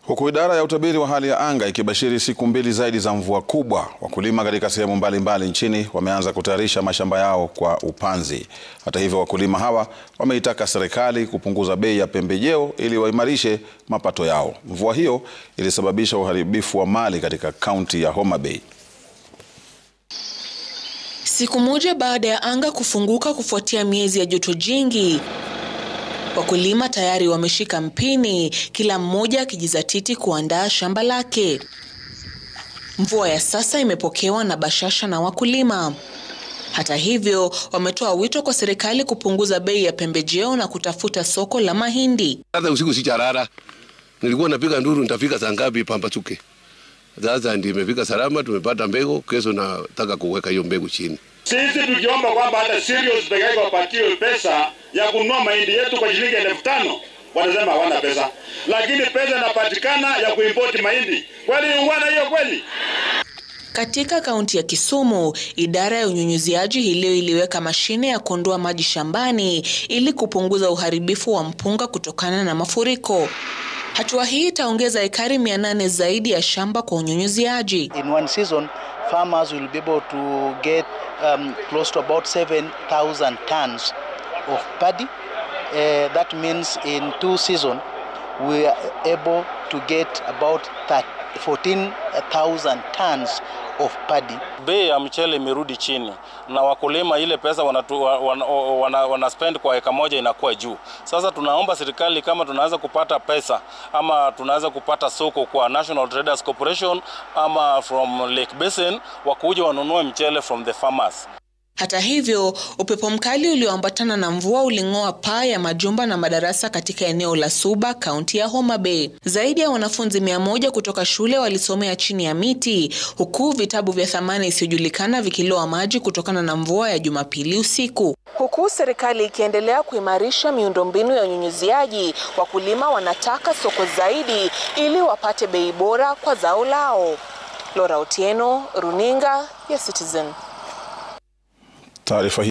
Huku idara ya utabiri wa hali ya anga ikibashiri siku mbili zaidi za mvua kubwa, wakulima katika sehemu mbalimbali nchini wameanza kutayarisha mashamba yao kwa upanzi. Hata hivyo, wakulima hawa wameitaka serikali kupunguza bei ya pembejeo ili waimarishe mapato yao. Mvua hiyo ilisababisha uharibifu wa mali katika kaunti ya Homa Bay. Siku moja baada ya anga kufunguka kufuatia miezi ya joto jingi, wakulima tayari wameshika mpini, kila mmoja akijizatiti kuandaa shamba lake. Mvua ya sasa imepokewa na bashasha na wakulima. Hata hivyo, wametoa wito kwa serikali kupunguza bei ya pembejeo na kutafuta soko la mahindi. Hata usiku sijarara. Nilikuwa napiga nduru nitafika saa ngapi Pambazuke. Sasa ndio imefika salama, tumepata mbegu, kesho nataka kuweka hiyo mbegu chini. Sisi tukiomba kwamba hata serious pekee wapatiwe pesa ya kununua mahindi yetu kwa shilingi 5,000, wanasema hawana pesa. Lakini pesa inapatikana ya kuimport mahindi. Kweli ungwana hiyo kweli? Katika kaunti ya Kisumu, idara ya unyunyiziaji hii leo iliweka mashine ya kuondoa maji shambani ili kupunguza uharibifu wa mpunga kutokana na mafuriko. Hatua hii itaongeza ekari 800 zaidi ya shamba kwa unyunyiziaji. In one season, farmers will be able to get close to about 7,000 tons of paddy. That means in 2 seasons, we are able to get about 14,000 tons of paddy. Bei ya mchele imerudi chini na wakulima ile pesa wana spend kwa eka moja inakuwa juu. Sasa tunaomba serikali kama tunaweza kupata pesa ama tunaweza kupata soko kwa National Traders Corporation ama from Lake Basin wakuje wanunue mchele from the farmers. Hata hivyo, upepo mkali ulioambatana na mvua uling'oa paa ya majumba na madarasa katika eneo la Suba, kaunti ya Homa Bay. Zaidi ya wanafunzi 100 kutoka shule walisomea chini ya miti, huku vitabu vya thamani isiyojulikana vikiloa maji kutokana na mvua ya Jumapili usiku. Huku serikali ikiendelea kuimarisha miundombinu ya unyunyiziaji, wakulima wanataka soko zaidi ili wapate bei bora kwa zao lao. Laura Otieno, Runinga ya Citizen. Taarifa